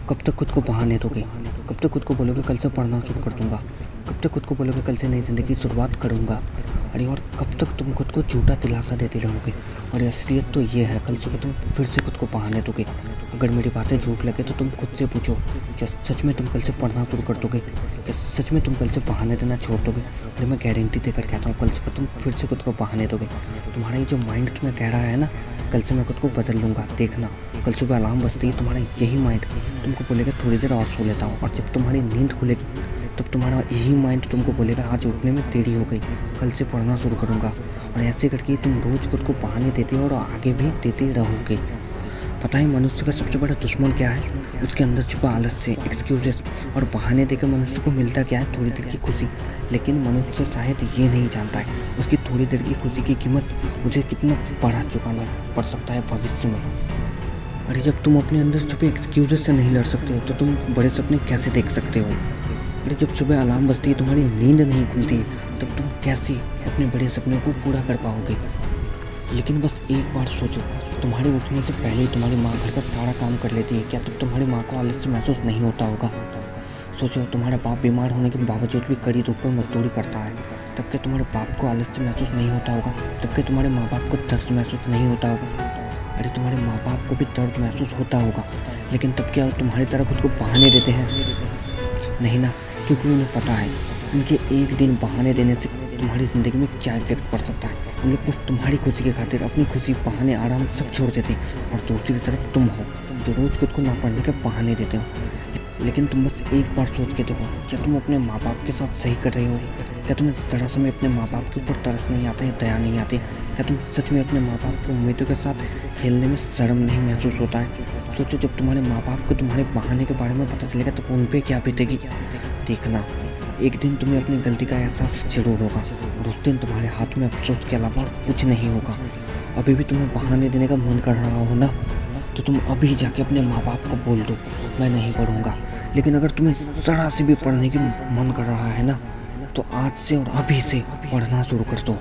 कब तक खुद को बहाने दोगे? कब तक खुद को बोलोगे कल से पढ़ना शुरू कर दूंगा? कब तक खुद को बोलोगे कल से नई ज़िंदगी की शुरुआत करूंगा? अरे और कब तक तुम खुद को झूठा दिलासा देते रहोगे? और असलियत तो ये है, कल सुबह तुम फिर से खुद को बहाने दोगे। अगर मेरी बातें झूठ लगे तो तुम खुद से पूछो, क्या सच में तुम कल से पढ़ना शुरू कर दोगे? क्या सच में तुम कल से बहाने देना छोड़ दोगे? अरे मैं गारंटी देकर कहता हूँ, कल सुबह तुम फिर से खुद को बहाने दोगे। तुम्हारा ये जो माइंड तुम्हें कह रहा है ना, कल से मैं खुद को बदल लूँगा, देखना। कल सुबह अलार्म बजते ही तुम्हारा यही माइंड तुमको बोलेगा थोड़ी देर और सो लेता हूँ, और जब तुम्हारी नींद खुलेगी तब तुम्हारा यही माइंड तुमको बोलेगा आज उठने में देरी हो गई, कल से पढ़ना शुरू करूँगा। और ऐसे करके तुम रोज़ खुद को बहाने देते हो और आगे भी देते रहोगे। पता है मनुष्य का सबसे बड़ा दुश्मन क्या है? उसके अंदर छुपा आलस्य, एक्सक्यूजेस और बहाने देकर मनुष्य को मिलता क्या है? थोड़ी देर की खुशी। लेकिन मनुष्य शायद ये नहीं जानता है उसकी थोड़ी देर की खुशी की कीमत उसे कितना बड़ा चुकाना पड़ सकता है भविष्य में। अरे जब तुम अपने अंदर छुपे एक्सक्यूजेस से नहीं लड़ सकते तो तुम बड़े सपने कैसे देख सकते हो? अरे जब सुबह अलार्म बजती है तुम्हारी नींद नहीं खुलती तब तुम कैसे अपने बड़े सपने को पूरा कर पाओगे? लेकिन बस एक बार सोचो, तुम्हारे उठने से पहले ही तुम्हारी माँ घर का सारा काम कर लेती है, क्या तब तुम्हारी माँ को आलस्य महसूस नहीं होता होगा? सोचो, तुम्हारा बाप बीमार होने के बावजूद भी कड़ी धूप में मजदूरी करता है, तब क्या तुम्हारे बाप को आलस्य महसूस नहीं होता होगा? तब क्या तुम्हारे माँ बाप को दर्द महसूस नहीं होता होगा? अरे तुम्हारे माँ बाप को भी दर्द महसूस होता होगा, लेकिन तब क्या तुम्हारी तरह खुद को बहाने देते हैं? नहीं ना, क्योंकि उन्हें पता है उनके एक दिन बहाने देने से तुम्हारी ज़िंदगी में क्या इफेक्ट पड़ सकता है। उन लोग बस तुम्हारी खुशी के खातिर अपनी खुशी, बहाने, आराम सब छोड़ देते हैं, और दूसरी तरफ तुम हो जो रोज़ खुद को ना पढ़ने के बहाने देते हो। लेकिन तुम बस एक बार सोच के देखो, क्या तुम अपने माँ बाप के साथ सही कर रहे हो? क्या तुम्हें ज़रा समय अपने माँ बाप के ऊपर तरस नहीं आता या दया नहीं आती? क्या तुम सच में अपने माँ बाप की उम्मीदों के साथ खेलने में शर्म नहीं महसूस होता है? सोचो, जब तुम्हारे माँ बाप को तुम्हारे बहाने के बारे में पता चलेगा तो उन पर क्या बीतेगी। देखना, एक दिन तुम्हें अपनी गलती का एहसास जरूर होगा, और उस दिन तुम्हारे हाथ में अफसोस के अलावा कुछ नहीं होगा। अभी भी तुम्हें बहाने देने का मन कर रहा हो ना, तो तुम अभी जाके अपने माँ बाप को बोल दो मैं नहीं पढ़ूंगा। लेकिन अगर तुम्हें ज़रा से भी पढ़ने की मन कर रहा है ना, तो आज से और अभी से पढ़ना शुरू कर दो।